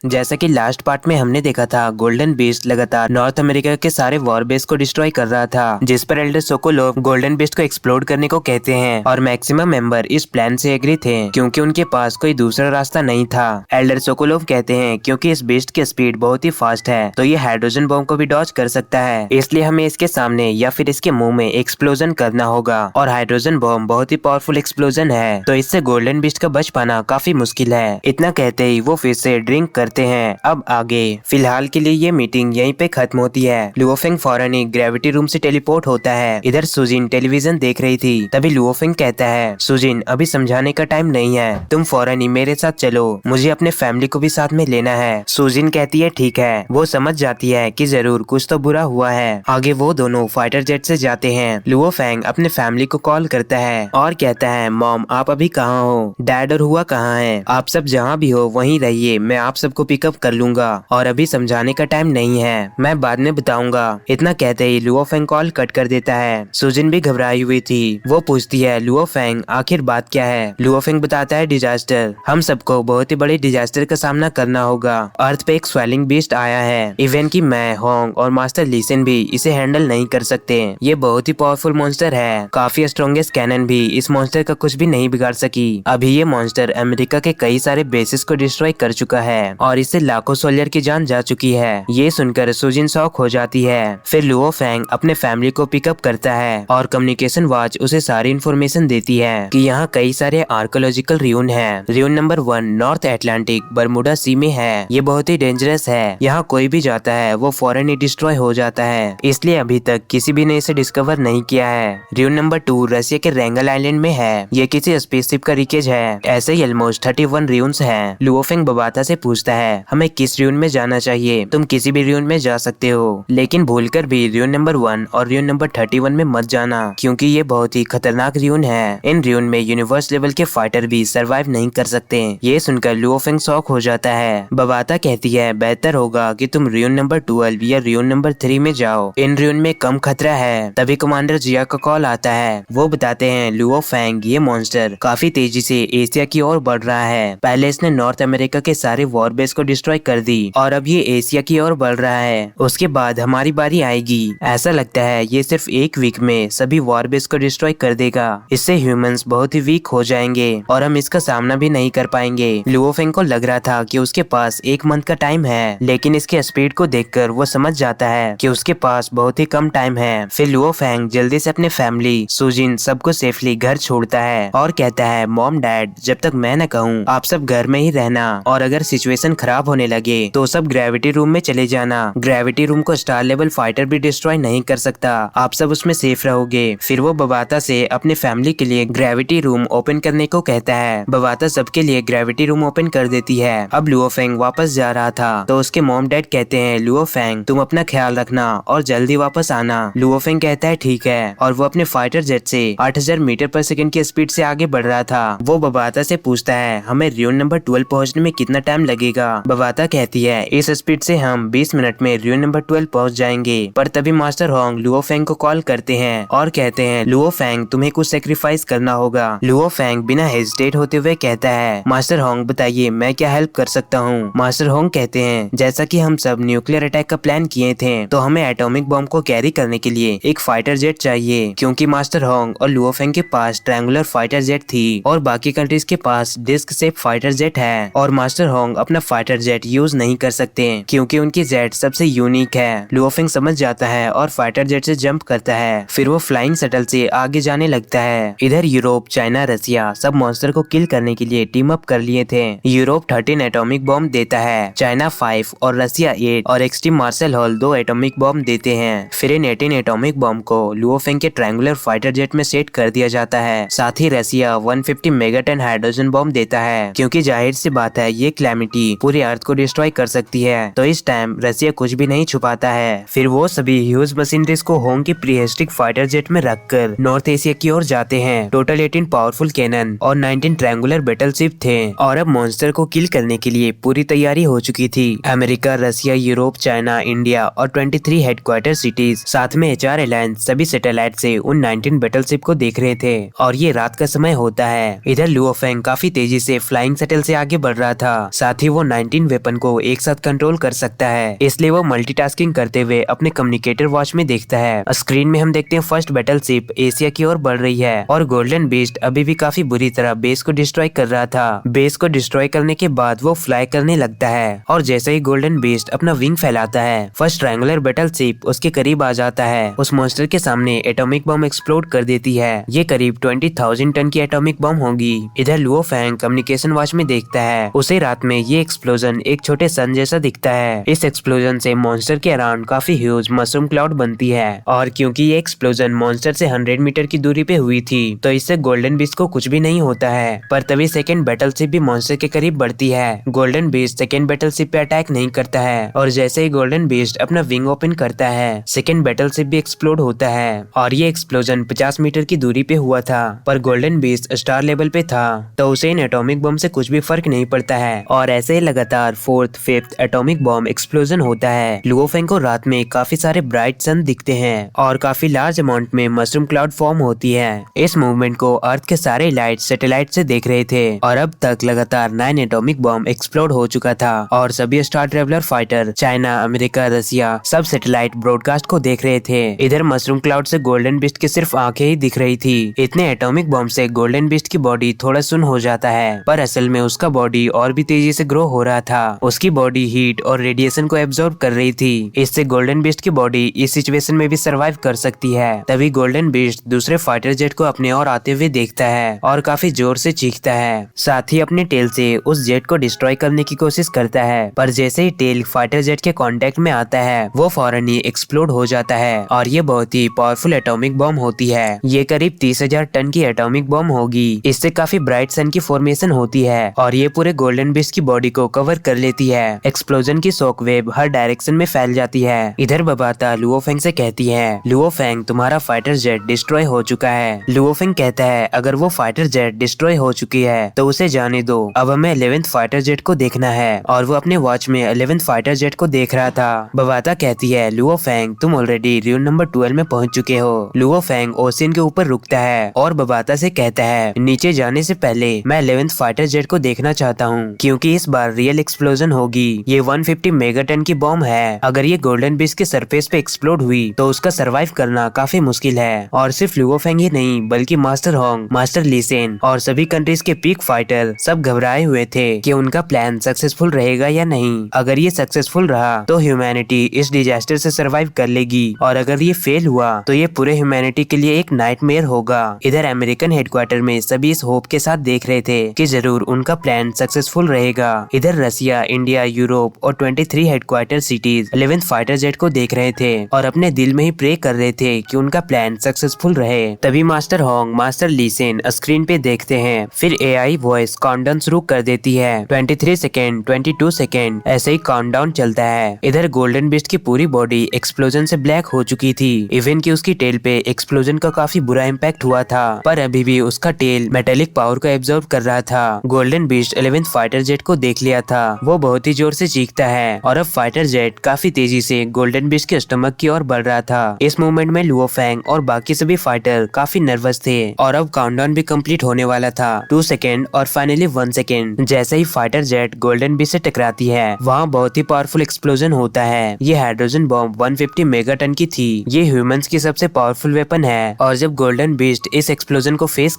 जैसा कि last part में हमने देखा था, गोल्डन बीस्ट लगातार नॉर्थ अमेरिका के सारे वॉर बेस को डिस्ट्रॉय कर रहा था, जिस पर एल्डर सोकोलोव गोल्डन बीस्ट को एक्सप्लोड करने को कहते हैं और मैक्सिमम मेंबर इस प्लान से एग्री थे क्योंकि उनके पास कोई दूसरा रास्ता नहीं था। एल्डर सोकोलोव कहते हैं क्योंकि इस बीस्ट की स्पीड बहुत ही फास्ट है तो ये हाइड्रोजन बॉम्ब को भी डॉज कर सकता है, इसलिए हमें इसके सामने या फिर इसके मुंह में एक्सप्लोजन करना होगा और हाइड्रोजन बॉम्ब बहुत ही पावरफुल एक्सप्लोजन है तो इससे गोल्डन बीस्ट का बच पाना काफी मुश्किल है। इतना कहते ही वो फिर से ड्रिंक करते हैं। अब आगे फिलहाल के लिए ये मीटिंग यहीं पे खत्म होती है। लुओफेंग फौरन ही ग्रेविटी रूम से टेलीपोर्ट होता है। इधर सुजिन टेलीविजन देख रही थी, तभी लुओफेंग कहता है, सुजिन अभी समझाने का टाइम नहीं है, तुम फौरन ही मेरे साथ चलो, मुझे अपने फैमिली को भी साथ में लेना है। सुजिन कहती है ठीक है। वो समझ जाती है कि जरूर कुछ तो बुरा हुआ है। आगे वो दोनों फाइटर जेट से जाते हैं। लुओफेंग अपने फैमिली को कॉल करता है और कहता है, मॉम आप अभी कहाँ हो, डैड और हुआ कहाँ है, आप सब जहाँ भी हो वहीं रहिए, मैं आप सबको पिकअप कर लूंगा और अभी समझाने का टाइम नहीं है, मैं बाद में बताऊंगा। इतना कहते ही लुओफेंग कॉल कट कर देता है। सुजिन भी घबराई हुई थी। वो पूछती है, लुओफेंग आखिर बात क्या है। लुओफेंग बताता है, डिजास्टर, हम सबको बहुत ही बड़े डिजास्टर का सामना करना होगा। अर्थ पे एक स्वेलिंग बीस्ट आया है, इवन कि मैं, होंग और मास्टर लीसन भी इसे हैंडल नहीं कर सकते। ये बहुत ही पावरफुल मॉन्स्टर है, काफी स्ट्रॉन्गेस्ट कैनन भी इस मॉन्स्टर का कुछ भी नहीं बिगाड़ सकी। अभी ये मॉन्स्टर अमेरिका के कई सारे बेसिस को डिस्ट्रॉय कर चुका है और इससे लाखों सोल्जर की जान जा चुकी है। ये सुनकर सुजिन शॉक हो जाती है। फिर लुओफेंग अपने फैमिली को पिकअप करता है और कम्युनिकेशन वॉच उसे सारी इन्फॉर्मेशन देती है कि यहाँ कई सारे आर्कोलॉजिकल रियून हैं। Ruin number 1 North Atlantic Bermuda sea में है। ये बहुत ही डेंजरस है, यहाँ कोई भी जाता है वो फौरन ही डिस्ट्रॉय हो जाता है, इसलिए अभी तक किसी भी ने इसे डिस्कवर नहीं किया है। रियून नंबर 2 रशिया के रेंगल आइलैंड में है। ये किसी स्पेसशिप का रिकेज है। ऐसे ही ऑलमोस्ट 31 रियून्स हैं। लुओफेंग बबाता से पूछता है, हमें किस रियून में जाना चाहिए। तुम किसी भी रियून में जा सकते हो, लेकिन भूलकर भी रियून नंबर 1 और रियून नंबर 31 में मत जाना क्योंकि ये बहुत ही खतरनाक रियून है। इन रियून में यूनिवर्स लेवल के फाइटर भी सरवाइव नहीं कर सकते। ये सुनकर लुओफेंग शॉक हो जाता है। बबाता कहती है, बेहतर होगा कि तुम रियून नंबर 12 या रियून नंबर 3 में जाओ, इन रियून में कम खतरा है। तभी कमांडर जिया का कॉल आता है। वो बताते हैं, लुओफेंग ये मॉन्स्टर काफी तेजी से एशिया की ओर बढ़ रहा है। पहले इसने नॉर्थ अमेरिका के सारे वॉर बेस को डिस्ट्रॉय कर दी और अब ये एशिया की ओर बढ़ रहा है। उसके बाद हमारी बारी आएगी। ऐसा लगता है ये सिर्फ एक वीक में सभी वॉर बेस को डिस्ट्रॉय कर देगा। इससे ह्यूमंस बहुत ही वीक हो जाएंगे और हम इसका सामना भी नहीं कर पाएंगे। लुओफेंग को लग रहा था कि उसके पास 1 मंथ का टाइम है, लेकिन इसके स्पीड को देखकर वो समझ जाता है कि उसके पास बहुत ही कम टाइम है। फिर लुओफेंग जल्दी से अपने फैमिली, सुजिन सबको सेफली घर छोड़ता है और कहता है, मॉम डैड जब तक मैं न कहूँ आप सब घर में ही रहना और अगर सिचुएशन खराब होने लगे तो सब ग्रेविटी रूम में चले जाना। ग्रेविटी रूम को स्टार लेवल फाइटर भी डिस्ट्रॉय नहीं कर सकता, आप सब उसमें सेफ रहोगे। फिर वो बबाता से अपने फैमिली के लिए ग्रेविटी रूम ओपन करने को कहता है। बबाता सबके लिए ग्रेविटी रूम ओपन कर देती है। अब लुओफेंग वापस जा रहा था तो उसके मॉम डैड कहते हैं, लुओफेंग तुम अपना ख्याल रखना और जल्दी वापस आना। लुओफेंग कहता है ठीक है और वो अपने फाइटर जेट से 8000 मीटर पर सेकंड की स्पीड से आगे बढ़ रहा था। वो बबाता से पूछता है, हमें रियून नंबर 12 पहुंचने में कितना टाइम लगेगा। बबाता कहती है, इस स्पीड से हम 20 मिनट में रियून नंबर 12 पहुंच जाएंगे। पर तभी मास्टर होंग लुओफेंग को कॉल करते हैं और कहते हैं, लुओफेंग तुम्हें कुछ सेक्रीफाइस करना होगा। लुओफेंग बिना हेजिटेट होते हुए कहता है, मास्टर होंग बताइए मैं क्या हेल्प कर सकता हूँ। मास्टर होंग कहते हैं, जैसा कि हम सब न्यूक्लियर अटैक का प्लान किए थे तो हमें एटॉमिक बॉम्ब को कैरी करने के लिए एक फाइटर जेट चाहिए, क्योंकि मास्टर होंग और लुओफेंग के पास ट्रायंगुलर फाइटर जेट थी और बाकी कंट्रीज के पास डिस्क शेप फाइटर जेट है और मास्टर होंग अपना फाइटर जेट यूज नहीं कर सकते क्योंकि उनकी जेट सबसे यूनिक है। लुओफेंग समझ जाता है और फाइटर जेट से जंप करता है। फिर वो फ्लाइंग शटल से आगे जाने लगता है। इधर यूरोप, चाइना, रसिया सब मॉन्स्टर को किल करने के लिए टीम अप कर लिए थे। यूरोप 13 एटॉमिक बॉम्ब देता है, चाइना 5 और रसिया 8 और एक्सट्रीम मार्शल हॉल 2 एटॉमिक बॉम्ब देते हैं। फिर इन 18 एटॉमिक बॉम्ब को लुओफेंग के ट्रायंगुलर फाइटर जेट में सेट कर दिया जाता है। साथ ही रसिया 150 मेगाटन हाइड्रोजन बॉम्ब देता है, क्योंकि जाहिर सी बात है ये कैलेमिटी पूरी अर्थ को डिस्ट्रॉय कर सकती है। तो इस टाइम रसिया कुछ भी नहीं छुपाता है। फिर वो सभी ह्यूज मशीनरीज को होंग की प्रीहिस्टोरिक फाइटर जेट में रखकर नॉर्थ एशिया की ओर जाते हैं। टोटल 18 पावरफुल कैनन और 19 ट्रायंगुलर बैटलशिप थे और अब मॉन्स्टर को किल करने के लिए पूरी तैयारी हो चुकी थी। अमेरिका, रसिया, यूरोप, चाइना, इंडिया और 23 हेडक्वार्टर सिटीज साथ में HR एलायंस सभी सैटेलाइट से उन 19 बैटलशिप को देख रहे थे और ये रात का समय होता है। इधर लुओफेंग काफी तेजी से फ्लाइंग शटल से आगे बढ़ रहा था। साथ ही वो 19 वेपन को एक साथ कंट्रोल कर सकता है, इसलिए वो मल्टीटास्किंग करते हुए अपने कम्युनिकेटर वॉच में देखता है। स्क्रीन में हम देखते हैं फर्स्ट बैटल शिप एशिया की ओर बढ़ रही है और गोल्डन बीस्ट अभी भी काफी बुरी तरह बेस को डिस्ट्रॉय कर रहा था। बेस को डिस्ट्रॉय करने के बाद वो फ्लाई करने लगता है और जैसे ही गोल्डन बीस्ट अपना विंग फैलाता है, फर्स्ट ट्रायंगुलर बैटल शिप उसके करीब आ जाता है। उस मॉन्स्टर के सामने एटॉमिक बम एक्सप्लोड कर देती है। ये करीब 20,000 टन की एटॉमिक बम होगी। इधर लुओ फैंग कम्युनिकेशन वॉच में देखता है, उसे रात में ये एक्सप्लोजन एक छोटे सन जैसा दिखता है। इस एक्सप्लोजन से मॉन्स्टर के अराउंड काफी ह्यूज मशरूम क्लाउड बनती है और क्योंकि ये एक्सप्लोजन मॉन्स्टर से 100 मीटर की दूरी पे हुई थी तो इससे गोल्डन बीस्ट को कुछ भी नहीं होता है। पर तभी सेकेंड बैटल शिप भी मॉन्स्टर के करीब बढ़ती है। Golden beast second battle ship पे अटैक नहीं करता है और जैसे ही गोल्डन बीस्ट अपना विंग ओपन करता है, सेकेंड बैटल शिप भी एक्सप्लोड होता है और ये एक्सप्लोजन 50 मीटर की दूरी पे हुआ था। पर गोल्डन बीस्ट स्टार लेवल पे था तो उसे इन एटॉमिक बम से कुछ भी फर्क नहीं पड़ता है और ऐसे ही लगातार fourth fifth atomic bomb explosion होता है। लुओ फैंग को रात में काफी सारे ब्राइट सन दिखते हैं और काफी लार्ज अमाउंट में मशरूम क्लाउड फॉर्म होती है। इस मूवमेंट को अर्थ के सारे लाइट सैटेलाइट से देख रहे थे और अब तक लगातार 9 एटॉमिक बम एक्सप्लोड हो चुका था और सभी star traveller fighter China, America, Russia सब सैटेलाइट ब्रॉडकास्ट को देख रहे थे। इधर मशरूम क्लाउड से गोल्डन बीस्ट की सिर्फ आंखें ही दिख रही थी। इतने एटॉमिक बम से गोल्डन बीस्ट की बॉडी थोड़ा सुन हो जाता है, पर असल में उसका बॉडी और भी तेजी से ग्रो हो रहा था। उसकी बॉडी हीट और रेडिएशन को एब्जॉर्ब कर रही थी, इससे गोल्डन बीस्ट की बॉडी इस सिचुएशन में भी सर्वाइव कर सकती है। तभी गोल्डन बीस्ट दूसरे फाइटर जेट को अपने ओर आते हुए देखता है और काफी जोर से चीखता है, साथ ही अपने टेल से उस जेट को डिस्ट्रॉय करने की कोशिश करता है। पर जैसे ही टेल फाइटर जेट के कांटेक्ट में आता है, वो फौरन ही एक्सप्लोड हो जाता है और ये बहुत ही पावरफुल एटॉमिक बम होती है। ये करीब 30,000 टन की एटॉमिक बम होगी। इससे काफी ब्राइट सन की फॉर्मेशन होती है और ये पूरे गोल्डन बीस्ट की बॉडी को कवर कर लेती है। एक्सप्लोजन की शॉक वेव हर डायरेक्शन में फैल जाती है। इधर बबाता लुओ फैंग से कहती है, लुओ फैंग तुम्हारा फाइटर जेट डिस्ट्रॉय हो चुका है। लुओ फैंग कहता है, अगर वो फाइटर जेट डिस्ट्रॉय हो चुकी है तो उसे जाने दो, अब हमें 11th फाइटर जेट को देखना है। और वो अपने वॉच में 11th फाइटर जेट को देख रहा था। बबाता कहती है, लुओ फैंग तुम ऑलरेडी र्यून नंबर 12 में पहुंच चुके हो। लुओ फैंग ओशियन के ऊपर रुकता है और बबाता से कहता है, नीचे जाने से पहले मैं 11th फाइटर जेट को देखना चाहता हूँ, क्योंकि इस बार रियल एक्सप्लोजन होगी। ये 150 मेगाटन की बॉम्ब है। अगर ये गोल्डन बीस्ट के सरफेस पे एक्सप्लोड हुई तो उसका सरवाइव करना काफी मुश्किल है। और सिर्फ लुओ फैंग ही नहीं बल्कि मास्टर होंग, मास्टर ली सेन और सभी कंट्रीज के पीक फाइटर सब घबराए हुए थे कि उनका प्लान सक्सेसफुल रहेगा या नहीं। अगर ये सक्सेसफुल रहा तो ह्यूमैनिटी इस डिजास्टर से सरवाइव कर लेगी और अगर ये फेल हुआ तो ये पूरे ह्यूमैनिटी के लिए एक नाइटमेयर होगा। इधर अमेरिकन हेडक्वार्टर में सभी इस होप के साथ देख रहे थे कि जरूर उनका प्लान सक्सेसफुल रहेगा। इधर रसिया, इंडिया, यूरोप और 23 headquarter cities 11th fighter jet को देख रहे थे और अपने दिल में ही प्रे कर रहे थे कि उनका प्लान सक्सेसफुल रहे। तभी मास्टर होंग, मास्टर ली सेन स्क्रीन पे देखते हैं, फिर एआई वॉइस काउंटडाउन शुरू कर देती है। 23 सेकेंड, 22 सेकेंड ऐसे ही काउंटडाउन चलता है। इधर गोल्डन बीस्ट की पूरी बॉडी एक्सप्लोजन से ब्लैक हो चुकी थी। इवन की उसकी टेल पे एक्सप्लोजन का काफी बुरा इम्पैक्ट हुआ था, पर अभी भी उसका टेल मेटेलिक पावर को एब्जॉर्ब कर रहा था। Golden beast 11th fighter jet को देख लिया था। वो बहुत ही जोर से चीखता है और अब फाइटर जेट काफी तेजी से गोल्डन बीस्ट के स्टमक की ओर बढ़ रहा था। इस मूवमेंट में लुओ फैंग और बाकी सभी फाइटर काफी नर्वस थे और अब काउंटडाउन भी कंप्लीट होने वाला था। 2 सेकेंड और फाइनली 1 सेकेंड। जैसे ही फाइटर जेट गोल्डन बीस्ट से टकराती है, वहाँ बहुत ही पावरफुल एक्सप्लोजन होता है। ये हाइड्रोजन बॉम्ब 150 मेगाटन की थी। ये ह्यूमंस की सबसे पावरफुल वेपन है और जब गोल्डन बीस्ट इस एक्सप्लोजन को फेस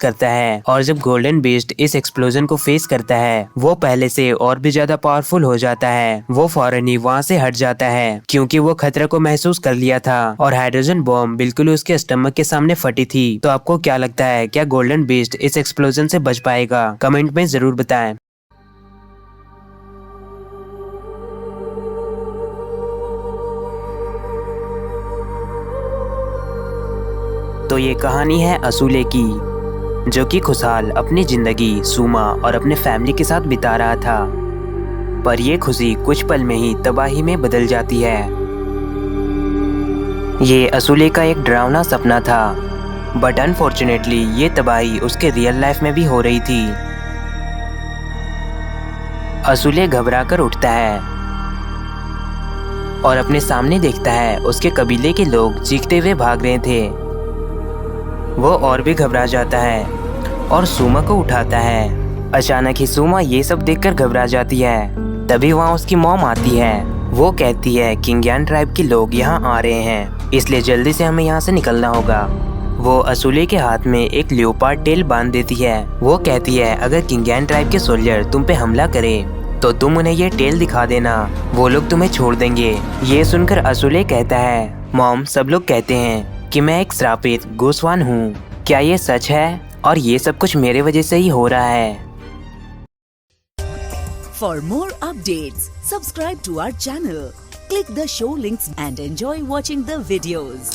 करता है वो पहले से और भी ज्यादा पावरफुल हो जाता है। वो फौरन ही वहाँ से हट जाता है क्योंकि वो खतरे को महसूस कर लिया था और हाइड्रोजन बॉम्ब बिल्कुल उसके स्टमक के सामने फटी थी। तो आपको क्या लगता है, क्या गोल्डन बीस्ट इस एक्सप्लोजन से बच पाएगा? कमेंट में जरूर बताएं। तो ये कहानी है असूले की, जो कि खुशहाल अपनी जिंदगी सूमा और अपने फैमिली के साथ बिता रहा था। पर ये खुशी कुछ पल में ही तबाही में बदल जाती है। ये असूले का एक डरावना सपना था, बट अनफॉर्चुनेटली ये तबाही उसके रियल लाइफ में भी हो रही थी। असूले घबराकर उठता है और अपने सामने देखता है उसके कबीले के लोग चीखते हुए भाग रहे थे। वो और भी घबरा जाता है और सूमा को उठाता है। अचानक ही सूमा ये सब देखकर घबरा जाती है तभी वहाँ उसकी मॉम आती है। वो कहती है किंगियान ट्राइब के लोग यहाँ आ रहे हैं, इसलिए जल्दी से हमें यहाँ से निकलना होगा। वो असूले के हाथ में एक लियोपार्ड टेल बांध देती है। वो कहती है अगर किंगियान ट्राइब के सोल्जर तुम पे हमला करे तो तुम उन्हें ये टेल दिखा देना, वो लोग तुम्हें छोड़ देंगे। ये सुनकर असूले कहता है मॉम, सब लोग कहते हैं कि मैं एक श्रापित गोस्वान हूँ, क्या ये सच है? और ये सब कुछ मेरे वजह से ही हो रहा है। For more updates, subscribe to our channel, click the show links and enjoy watching the videos.